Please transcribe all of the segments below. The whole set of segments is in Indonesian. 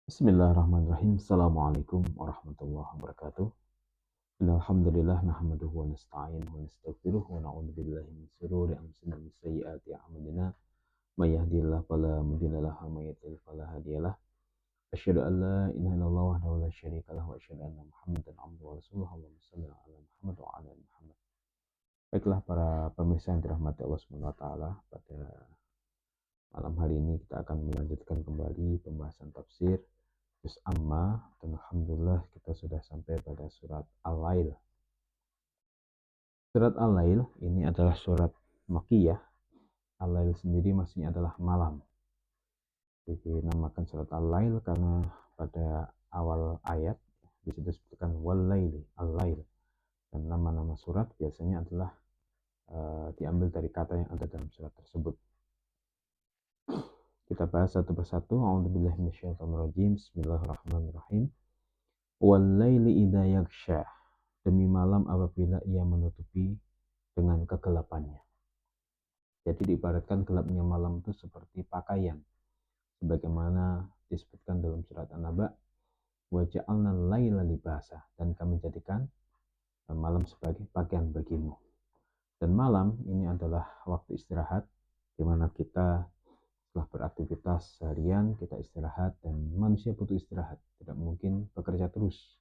Bismillahirrahmanirrahim. Assalamualaikum warahmatullahi wabarakatuh. Innalhamdulillah nahmaduhu wa nasta'inuhu wa nastaghfiruh wa na'udzu billahi min shururi anfusina wa min sayyiati a'malina. May yahdihillahu fala mudilla lahu wa may yudlil fala hadiyalah. Asyhadu an la ilaha illallah wahdahu la syarika lahu wa asyhadu anna Muhammadan abduhu wa rasuluhu. Allahumma shalli ala Muhammad wa ala ali Muhammad. Baiklah para pemirsa yang dirahmati Allah Subhanahu wa taala, pada malam hari ini kita akan melanjutkan kembali pembahasan tafsir Juz Amma, dan alhamdulillah kita sudah sampai pada surat Al-Lail. Surat Al-Lail ini adalah surat Makkiyah. Al-Lail sendiri maksudnya adalah malam. Jadi dinamakan surat Al-Lail karena pada awal ayat disebutkan Wal-Laili, Al-Lail. Dan nama-nama surat biasanya adalah diambil dari kata yang ada dalam surat tersebut. Kita bahas satu persatu. A'udzubillahi minasyaitonirrajim. Bismillahirrahmanirrahim. Wal-laili idza yaghsha. Demi malam apabila ia menutupi dengan kegelapannya. Jadi diibaratkan gelapnya malam itu seperti pakaian, sebagaimana disebutkan dalam surat An-Naba, wa ja'alna al-laila libasa, dan kami jadikan malam sebagai pakaian bagimu. Dan malam ini adalah waktu istirahat, di mana kita setelah beraktivitas seharian kita istirahat, dan manusia butuh istirahat, tidak mungkin bekerja terus.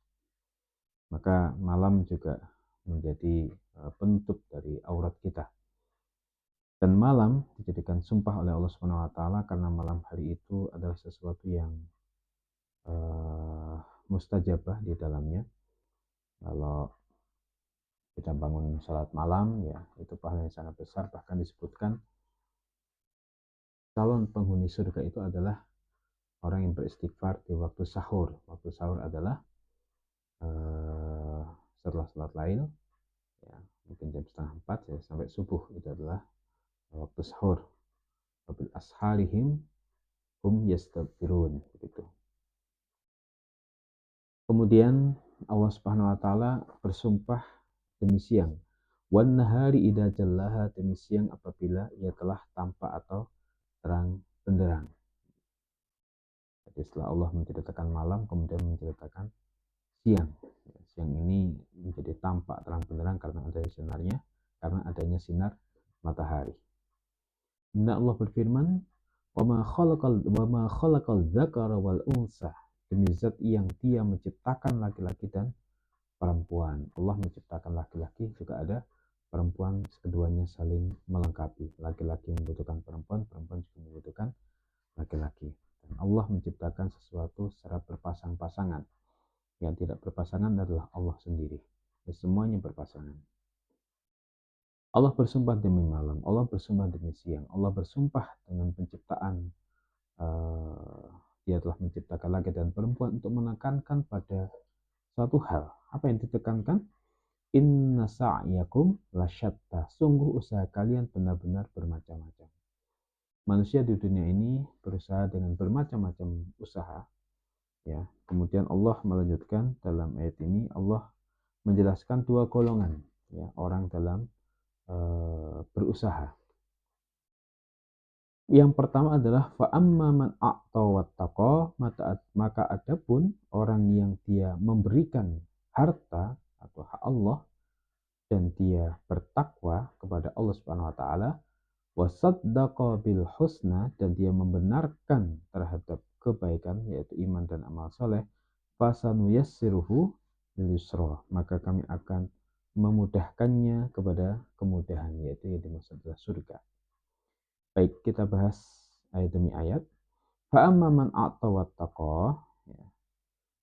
Maka malam juga menjadi penutup dari aurat kita. Dan malam dijadikan sumpah oleh Allah Subhanahu wa taala karena malam hari itu adalah sesuatu yang mustajabah di dalamnya. Kalau kita bangun salat malam, ya itu pahalanya sangat besar. Bahkan disebutkan calon penghuni surga itu adalah orang yang beristighfar di waktu sahur. Waktu sahur adalah setelah salat lail, ya, mungkin jam 3:30 ya, sampai subuh, itu adalah waktu sahur. Wabil asharihim hum yastaghfirun, begitu. Kemudian Allah Subhanahu wa taala bersumpah demi siang. Wan nahari idza jallaha, demi siang apabila ia telah tampak atau terang benderang. Jadi setelah Allah menceritakan malam, kemudian menceritakan siang. Siang ini menjadi tampak terang benderang karena adanya sinarnya, karena adanya sinar matahari. Inna Allah berfirman, wa ma khalaqal dzakara wal unsa, demi zat yang dia menciptakan laki-laki dan perempuan. Allah menciptakan laki-laki, juga ada perempuan, keduanya saling melengkapi. Laki-laki membutuhkan perempuan, perempuan juga membutuhkan laki-laki. Dan Allah menciptakan sesuatu secara berpasang-pasangan. Yang tidak berpasangan adalah Allah sendiri. Dan semuanya berpasangan. Allah bersumpah demi malam, Allah bersumpah demi siang, Allah bersumpah dengan penciptaan. Dia telah menciptakan laki dan perempuan untuk menekankan pada suatu hal. Apa yang ditekankan? Inna sa'yakum lasyatta. Sungguh usaha kalian benar-benar bermacam-macam. Manusia di dunia ini berusaha dengan bermacam-macam usaha. Ya. Kemudian Allah melanjutkan dalam ayat ini, Allah menjelaskan dua golongan, ya, orang dalam berusaha. Yang pertama adalah fa'amma man a'ta wattaqa, maka adapun orang yang dia memberikan harta atau hak Allah dan dia bertakwa kepada Allah Subhanahu wa taala, wasaddaqa bil husna, dan dia membenarkan terhadap kebaikan yaitu iman dan amal soleh, fasanuyassiruhu lil yusra, maka kami akan memudahkannya kepada kemudahan, yaitu yang dimaksud adalah surga. Baik, kita bahas ayat demi ayat. Fa'amma man a'ta wattaqa, ya.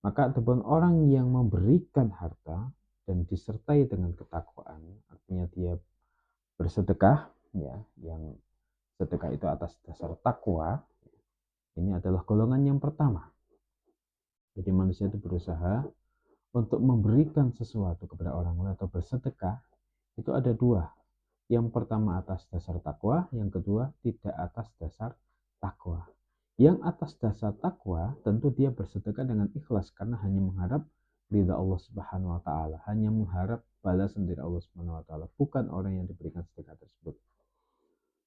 Maka adapun orang yang memberikan harta dan disertai dengan ketakwaan, artinya dia bersedekah, ya, yang sedekah itu atas dasar takwa. Ini adalah golongan yang pertama. Jadi manusia itu berusaha untuk memberikan sesuatu kepada orang lain atau bersedekah, itu ada dua. Yang pertama atas dasar takwa, yang kedua tidak atas dasar takwa. Yang atas dasar takwa tentu dia bersedekah dengan ikhlas karena hanya mengharap ridha Allah Subhanahu wa taala, hanya mengharap balasan dari Allah Subhanahu wa taala, bukan orang yang diberikan sedekah tersebut.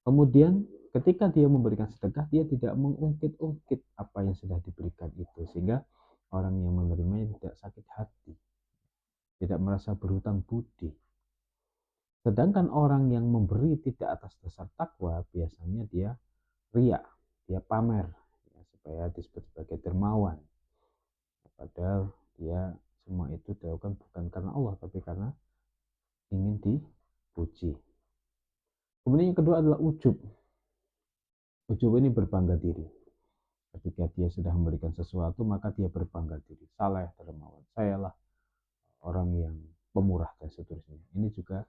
Kemudian ketika dia memberikan sedekah, dia tidak mengungkit-ungkit apa yang sudah diberikan itu, sehingga orang yang menerimanya tidak sakit hati, tidak merasa berhutang budi. Sedangkan orang yang memberi tidak atas dasar takwa, biasanya dia riya, dia pamer, ya, supaya disebut sebagai dermawan. Padahal dia semua itu dilakukan bukan karena Allah, tapi karena ingin dipuji. Kemudian yang kedua adalah ujub. Ujub ini berbangga diri. Ketika dia sudah memberikan sesuatu, maka dia berbangga diri. Saleh, dermawan. Sayalah orang yang pemurah dan seterusnya. Ini juga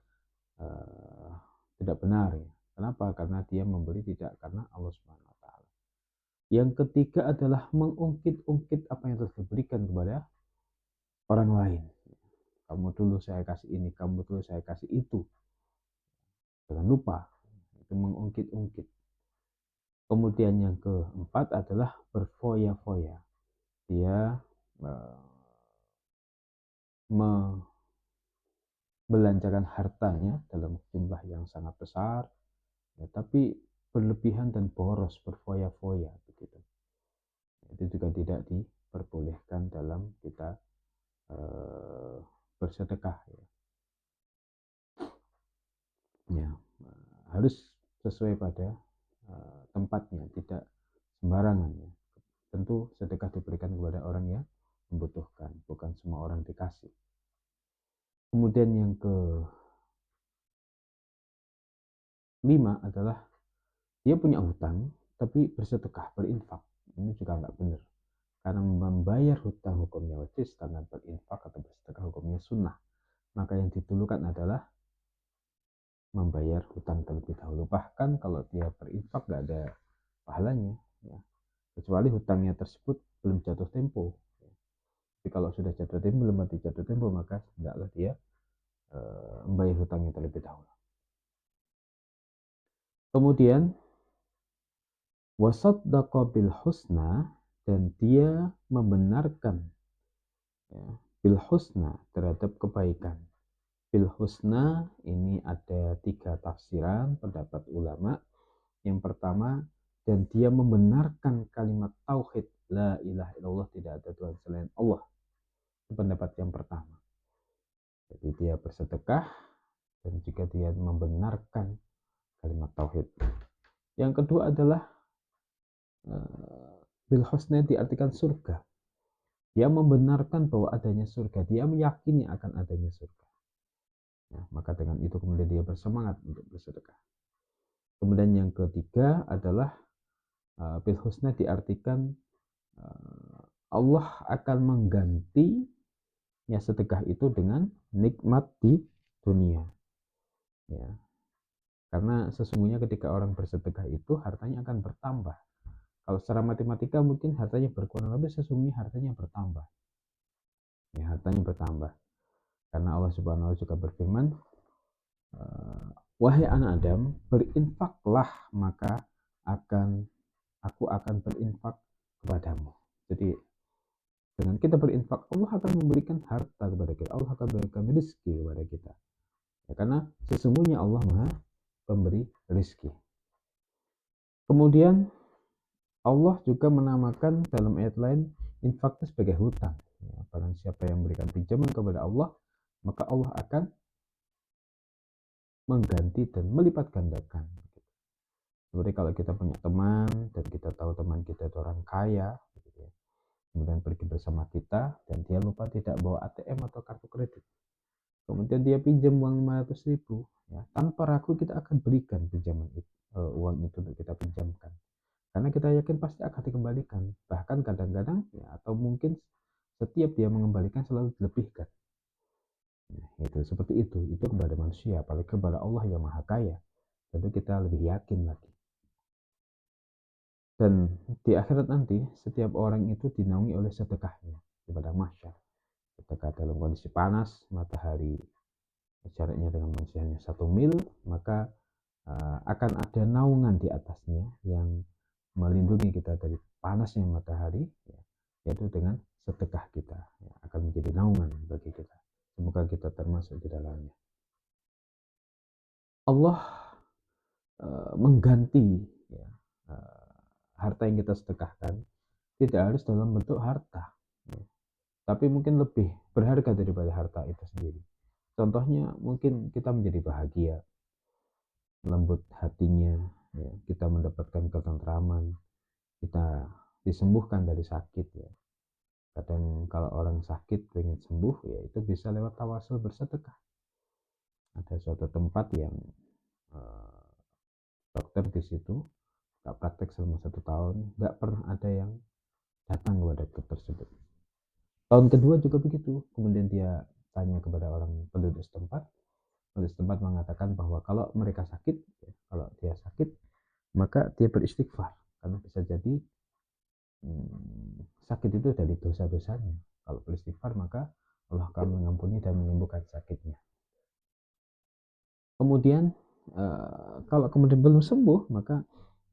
tidak benar ya. Kenapa? Karena dia memberi tidak karena Allah Subhanahu wa taala. Yang ketiga adalah mengungkit-ungkit apa yang telah diberikan kepada orang lain. Kamu dulu saya kasih ini, kamu dulu saya kasih itu. Jangan lupa, itu mengungkit-ungkit. Kemudian yang keempat adalah berfoya-foya. Dia membelanjakan hartanya dalam jumlah yang sangat besar, ya, tapi berlebihan dan boros, berfoya-foya begitu. Itu juga tidak diperbolehkan dalam kita bersedekah. Ya, harus sesuai pada tempatnya, tidak sembarangan. Ya. Tentu sedekah diberikan kepada orang yang membutuhkan, bukan semua orang dikasih. Kemudian yang kelima adalah dia punya hutang, tapi bersedekah, berinfak. Ini juga nggak benar. Karena membayar hutang hukumnya wajib, sedangkan berinfak atau bersedekah hukumnya sunnah. Maka yang didulukan adalah membayar hutang terlebih dahulu. Bahkan kalau dia berinfak nggak ada pahalanya, ya. Kecuali hutangnya tersebut belum jatuh tempo. Tapi kalau sudah jatuh tempo, belum mati jatuh tempo, maka hendaklah dia membayar hutangnya terlebih dahulu. Kemudian wasaddaqa bil husna, dan dia membenarkan, ya, bil husna terhadap kebaikan. Bil husna ini ada 3 tafsiran pendapat ulama. Yang pertama, dan dia membenarkan kalimat tauhid la ilaha illallah, tidak ada Tuhan selain Allah. Itu pendapat yang pertama. Jadi dia bersedekah dan juga dia membenarkan kalimat tauhid. Yang kedua adalah bil husna diartikan surga. Dia membenarkan bahwa adanya surga, dia meyakini akan adanya surga. Nah, maka dengan itu kemudian dia bersemangat untuk bersedekah. Kemudian yang ketiga adalah bil husna diartikan Allah akan mengganti ya sedekah itu dengan nikmat di dunia. Ya. Karena sesungguhnya ketika orang bersedekah itu hartanya akan bertambah. Kalau secara matematika mungkin hartanya berkurang, tapi sesungguhnya hartanya bertambah. Ya, hartanya bertambah. Karena Allah Subhanahu wa taala juga berfirman, wahai anak Adam, berinfaklah maka aku akan berinfak kepadamu. Jadi dengan kita berinfak, Allah akan memberikan harta kepada kita, Allah akan memberikan rezeki kepada kita. Ya, karena sesungguhnya Allah Maha Pemberi rezeki. Kemudian Allah juga menamakan dalam ayat lain infak itu sebagai hutang. Ya, barang siapa yang memberikan pinjaman kepada Allah, maka Allah akan mengganti dan melipat gandakan. Seperti kalau kita punya teman dan kita tahu teman kita itu orang kaya, gitu ya, kemudian pergi bersama kita dan dia lupa tidak bawa ATM atau kartu kredit, kemudian dia pinjam uang 500.000, ya, tanpa ragu kita akan berikan pinjaman itu, uang itu untuk kita pinjamkan, karena kita yakin pasti akan dikembalikan. Bahkan kadang-kadang ya, atau mungkin setiap dia mengembalikan selalu dilebihkan. Nah, itu seperti itu kepada manusia, apalagi kepada Allah yang Maha Kaya, tentu kita lebih yakin lagi. Dan di akhirat nanti setiap orang itu dinaungi oleh sedekahnya di padang mahsyar. Ketika dalam kondisi panas, matahari jaraknya dengan manusia hanya 1 mil, maka akan ada naungan di atasnya yang melindungi kita dari panasnya matahari, ya, yaitu dengan sedekah kita, ya, akan menjadi naungan bagi kita. Semoga kita termasuk di dalamnya. Allah mengganti, ya, harta yang kita sedekahkan tidak harus dalam bentuk harta, tapi mungkin lebih berharga daripada harta itu sendiri. Contohnya mungkin kita menjadi bahagia, lembut hatinya, ya, kita mendapatkan ketentraman, kita disembuhkan dari sakit ya. Kadang kalau orang sakit pengen sembuh ya itu bisa lewat tawasul bersedekah. Ada suatu tempat yang eh, dokter di situ nggak praktek selama 1 tahun, nggak pernah ada yang datang kepada dokter tersebut. Tahun kedua juga begitu, kemudian dia tanya kepada orang penduduk setempat mengatakan bahwa kalau mereka sakit, ya, kalau dia sakit maka dia beristighfar, karena bisa jadi sakit itu dari dosa-dosanya. Kalau beristighfar maka Allah akan mengampuni dan menyembuhkan sakitnya. Kemudian kalau kemudian belum sembuh maka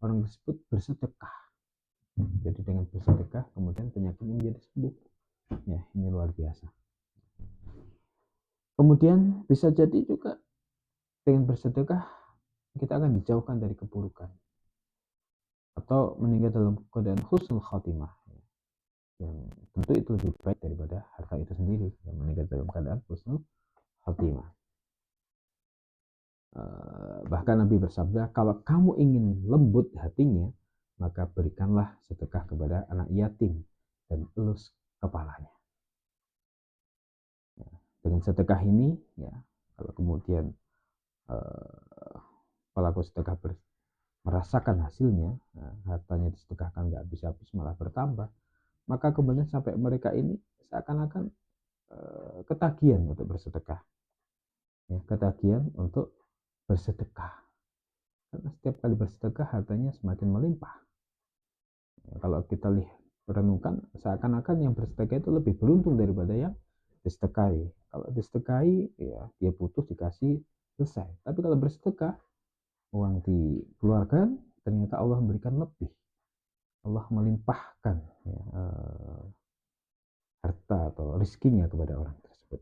orang tersebut bersedekah. Jadi dengan bersedekah kemudian penyakitnya menjadi sembuh. Ya, ini luar biasa. Kemudian bisa jadi juga dengan bersedekah kita akan dijauhkan dari keburukan atau meninggal dalam keadaan husnul khatimah, yang tentu itu lebih baik daripada harta itu sendiri, yang meninggal dalam keadaan husnul khatimah. Bahkan Nabi bersabda, kalau kamu ingin lembut hatinya, maka berikanlah sedekah kepada anak yatim dan elus kepalanya. Dengan sedekah ini, ya, kalau kemudian pelaku sedekah merasakan hasilnya, hartanya disedekahkan nggak bisa habis malah bertambah, maka kemudian sampai mereka ini seakan-akan ketagihan untuk bersedekah, ya, ketagihan untuk bersedekah, karena setiap kali bersedekah hartanya semakin melimpah. Ya, kalau kita lihat renungkan, seakan-akan yang bersedekah itu lebih beruntung daripada yang disedekahi. Kalau disedekahi ya dia butuh dikasih selesai, tapi kalau bersedekah uang dikeluarkan ternyata Allah memberikan lebih, Allah melimpahkan ya, harta atau rizkinya kepada orang tersebut.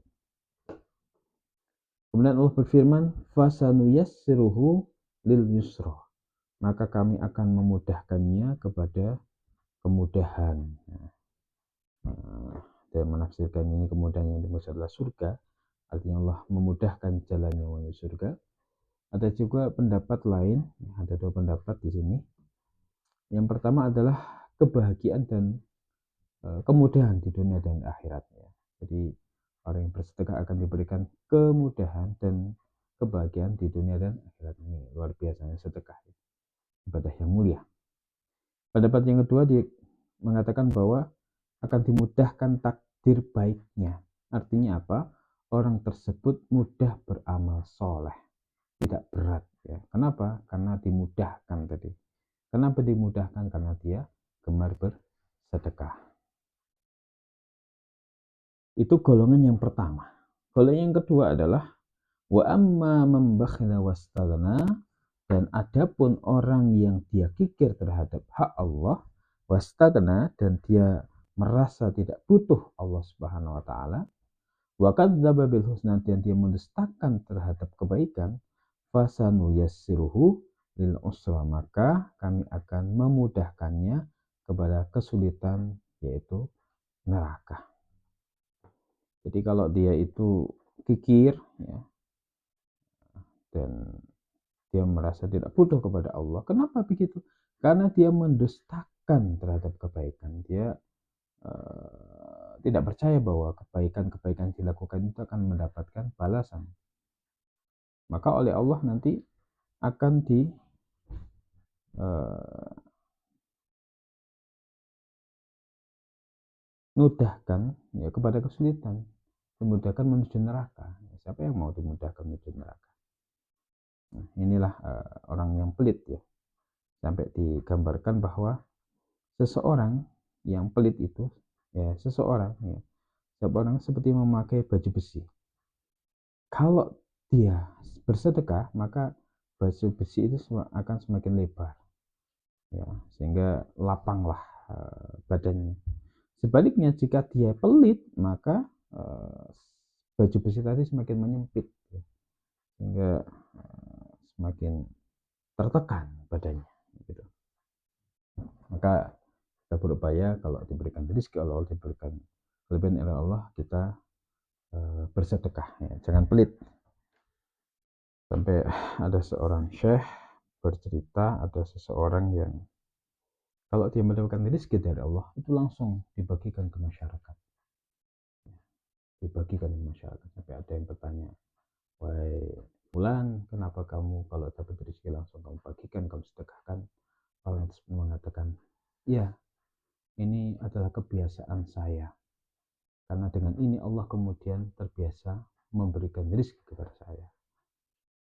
Kemudian Allah berfirman, fasanuyassiruhu lil yusra, maka kami akan memudahkannya kepada kemudahan. Dan menafsirkan ini kemudahan yang dimaksud adalah surga, artinya Allah memudahkan jalannya menuju surga. Ada juga pendapat lain, ada dua pendapat di sini. Yang pertama adalah kebahagiaan dan kemudahan di dunia dan akhirat. Jadi orang yang bersedekah akan diberikan kemudahan dan kebahagiaan di dunia dan akhirat. Ini luar biasanya sedekah, ibadah yang mulia. Pendapat yang kedua mengatakan bahwa akan dimudahkan takdir baiknya. Artinya apa? Orang tersebut mudah beramal soleh, tidak berat. Ya. Kenapa? Karena dimudahkan tadi. Kenapa dimudahkan? Karena dia gemar bersedekah. Itu golongan yang pertama. Golongan yang kedua adalah wa amma man bakhila wastaghna, dan adapun orang yang dia kikir terhadap hak Allah, wastaghna, dan dia merasa tidak butuh Allah Subhanahu wa taala, wa kadzdzaba bil husna, dan dia mendustakan terhadap kebaikan, fasanu yassiruhu lil usra, maka kami akan memudahkannya kepada kesulitan, yaitu neraka. Jadi kalau dia itu kikir ya, dan dia merasa tidak butuh kepada Allah, kenapa begitu? Karena dia mendustakan terhadap kebaikan. Dia tidak percaya bahwa kebaikan-kebaikan dilakukan itu akan mendapatkan balasan. Maka oleh Allah nanti akan dimudahkan ya kepada kesulitan, dimudahkan menuju neraka. Siapa yang mau dimudahkan menuju neraka? Nah, inilah orang yang pelit ya. Sampai digambarkan bahwa seseorang yang pelit itu ya seseorang seperti memakai baju besi. Kalau dia bersedekah maka baju besi itu akan semakin lebar ya, sehingga lapanglah badannya. Sebaliknya jika dia pelit maka baju besi tadi semakin menyempit ya, sehingga semakin tertekan badannya gitu. Maka kita berupaya kalau diberikan rezeki oleh Allah, diberikan kelebihan oleh Allah, kita bersedekah, ya. Jangan pelit. Sampai ada seorang syekh bercerita, ada seseorang yang kalau dia mendapatkan rezeki dari Allah, itu langsung dibagikan ke masyarakat. Dibagikan ke masyarakat. Sampai ada yang bertanya, wahai Fulan, kenapa kamu kalau dapat rezeki langsung kamu bagikan, kamu sedekahkan? Orang tersebut mengatakan, ya, ini adalah kebiasaan saya. Karena dengan ini Allah kemudian terbiasa memberikan rezeki kepada saya.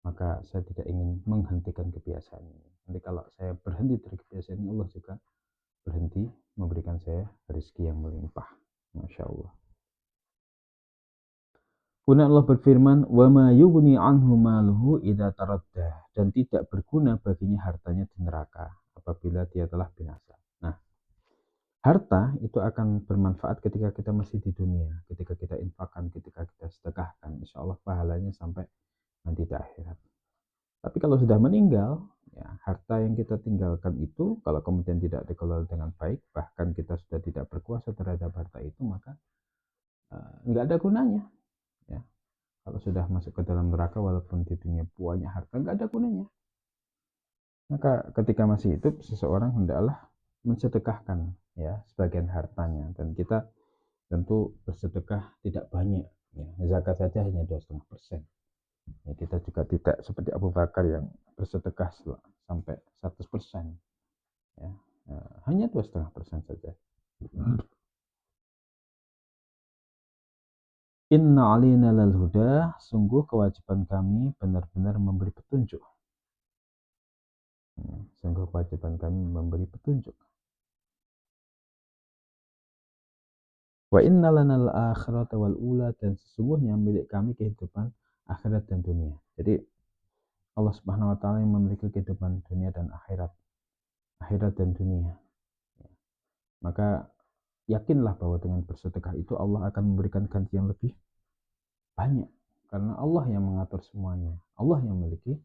Maka saya tidak ingin menghentikan kebiasaan ini. Nanti kalau saya berhenti dari kebiasaan ini, Allah juga berhenti memberikan saya rezeki yang melimpah. Masya Allah. Kemudian Allah berfirman, wa ma yughni anhu maluhu idza taradda, dan tidak berguna baginya hartanya di neraka apabila dia telah binasa. Nah, harta itu akan bermanfaat ketika kita masih di dunia, ketika kita infakkan, ketika kita sedekahkan, insya Allah pahalanya sampai nanti di akhirat. Tapi kalau sudah meninggal, ya, harta yang kita tinggalkan itu kalau kemudian tidak dikelola dengan baik, bahkan kita sudah tidak berkuasa terhadap harta itu, maka nggak ada gunanya. Ya. Kalau sudah masuk ke dalam neraka, walaupun di dunia banyak harta, nggak ada gunanya. Maka ketika masih hidup, seseorang hendaklah mensedekahkan ya sebagian hartanya, dan kita tentu bersedekah tidak banyak. Ya. Zakat saja hanya 2,5%. Ya, kita juga tidak seperti Abu Bakar yang bersedekah sampai 100%. Ya. Hanya 2,5% saja. Inna alina lal huda, sungguh kewajiban kami benar-benar memberi petunjuk. Sungguh kewajiban kami memberi petunjuk. Wa inna lanal akhirata wal ula, dan sesungguhnya milik kami kehidupan akhirat dan dunia. Jadi Allah Subhanahu wa taala yang memiliki kehidupan dunia dan akhirat. Akhirat dan dunia. Maka yakinlah bahwa dengan bersedekah itu Allah akan memberikan ganti yang lebih banyak, karena Allah yang mengatur semuanya. Allah yang memiliki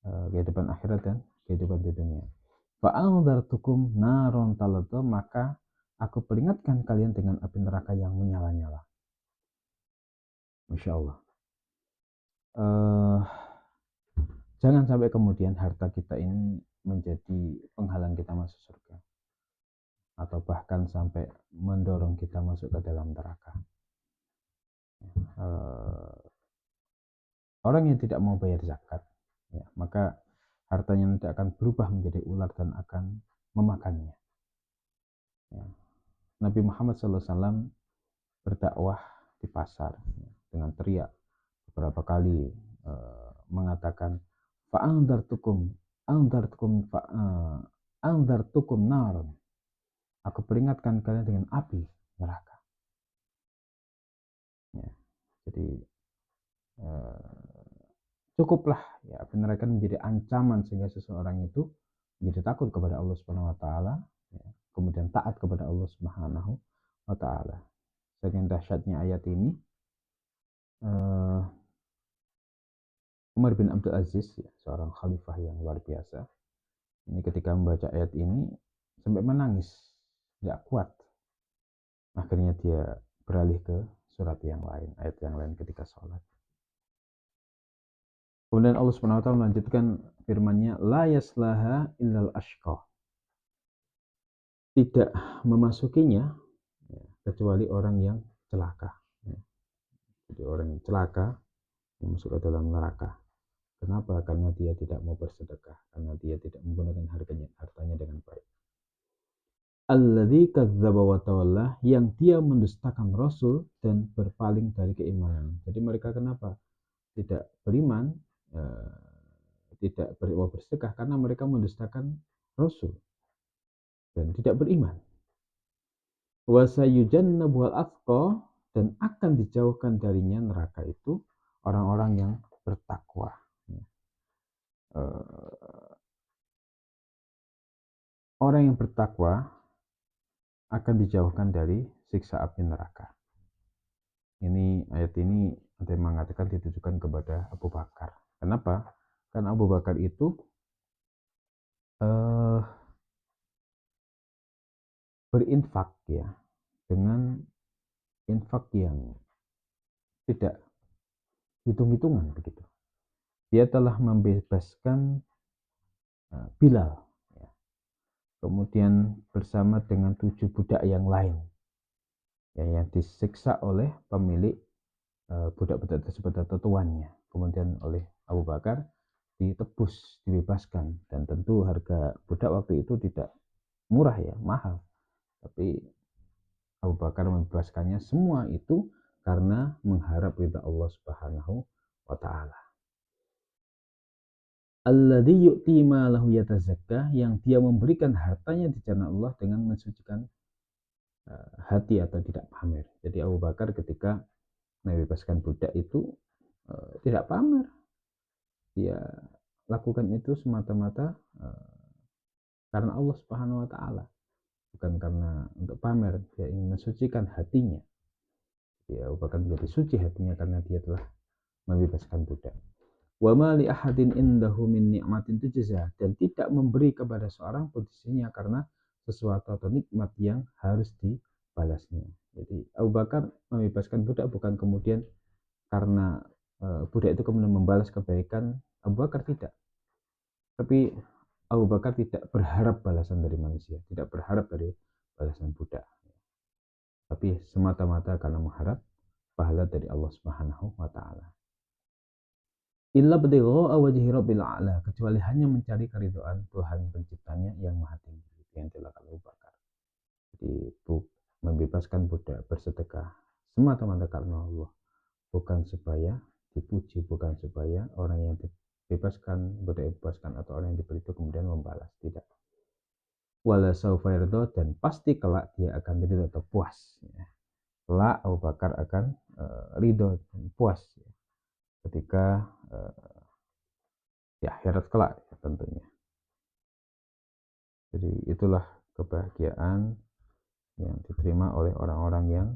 kehidupan akhirat dan kehidupan di dunia. Fa'anzartukum naron taladzah, maka aku peringatkan kalian dengan api neraka yang menyala-nyala. Masya Allah. Jangan sampai kemudian harta kita ini menjadi penghalang kita masuk surga, atau bahkan sampai mendorong kita masuk ke dalam neraka. Orang yang tidak mau bayar zakat, ya, maka hartanya nanti akan berubah menjadi ular dan akan memakannya. Ya. Nabi Muhammad SAW berdakwah di pasar, ya, dengan teriak beberapa kali mengatakan fa'andartukum narun, aku peringatkan kalian dengan api neraka. Ya. Jadi cukuplah ya api neraka menjadi ancaman sehingga seseorang itu menjadi takut kepada Allah Subhanahu wa taala, ya, kemudian taat kepada Allah Subhanahu wa taala. Saking dahsyatnya ayat ini, Umar bin Abdul Aziz, ya, seorang khalifah yang luar biasa, ini ketika membaca ayat ini sampai menangis, tidak kuat. Akhirnya dia beralih ke surat yang lain, ayat yang lain ketika sholat. Kemudian Allah Subhanahu wa taala melanjutkan firman-Nya, la yaslaha illal ashqa. Tidak memasukinya ya, kecuali orang yang celaka. Ya. Jadi orang yang celaka yang masuk ke dalam neraka. Kenapa? Karena dia tidak mau bersedekah, karena dia tidak menggunakan hartanya dengan baik. Alladzi kadzdzaba wa tawalla, yang dia mendustakan Rasul dan berpaling dari keimanan. Jadi mereka kenapa tidak beriman, tidak bersedekah? Karena mereka mendustakan Rasul dan tidak beriman. Wa sayujannabuhal atqa, dan akan dijauhkan darinya neraka itu orang-orang yang bertakwa. Orang yang bertakwa akan dijauhkan dari siksa api neraka. Ini ayat ini ada yang mengatakan ditujukan kepada Abu Bakar. Kenapa? Karena Abu Bakar itu berinfak ya, dengan infak yang tidak hitung-hitungan begitu. Dia telah membebaskan Bilal, ya. Kemudian bersama dengan 7 budak yang lain, ya, yang disiksa oleh pemilik budak-budak tersebut atau tuannya. Kemudian oleh Abu Bakar ditebus, dibebaskan. Dan tentu harga budak waktu itu tidak murah ya, mahal. Tapi Abu Bakar membebaskannya semua itu karena mengharap ridha Allah Subhanahu wa taala. Alladzi yu'ti malahu yatazakka, yang dia memberikan hartanya di jalan Allah dengan mensucikan hati atau tidak pamer. Jadi Abu Bakar ketika membebaskan budak itu tidak pamer. Dia lakukan itu semata-mata karena Allah Subhanahu wa taala, bukan karena untuk pamer. Dia ingin mensucikan hatinya. Ya, Abu Bakar menjadi suci hatinya karena dia telah membebaskan budak. Wa ma li ahadin indahu min ni'matin tujza, dan tidak memberi kepada seorang posisinya karena sesuatu atau nikmat yang harus dibalasnya. Jadi Abu Bakar membebaskan budak bukan kemudian karena budak itu kemudian membalas kebaikan Abu Bakar, tidak. Tapi Abu Bakar tidak berharap balasan dari manusia, tidak berharap dari balasan budak. Tapi semata-mata karena mengharap pahala dari Allah Subhanahu wa taala. Illa btigha'a wajhi rabbil a'la, kecuali hanya mencari keridhaan Tuhan penciptanya yang maha tinggi. Itu yang dilakukan Abu Bakar. Jadi membebaskan budak, bersedekah semata-mata karena Allah, bukan supaya dipuji, bukan supaya orang yang dibebaskan, budak dibebaskan atau orang yang diberi itu kemudian membalas, tidak. Wala saufa yarda, dan pasti kelak dia akan ridho atau puas, ya. Kelak Abu Bakar akan ridho dan puas, ya, ketika di akhirat kelak, ya, tentunya. Jadi itulah kebahagiaan yang diterima oleh orang-orang yang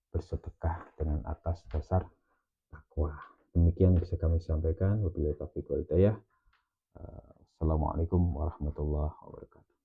bersedekah dengan atas dasar takwa. Demikian bisa kami sampaikan. Wabillahi taufiq wal hidayah. Assalamualaikum warahmatullahi wabarakatuh.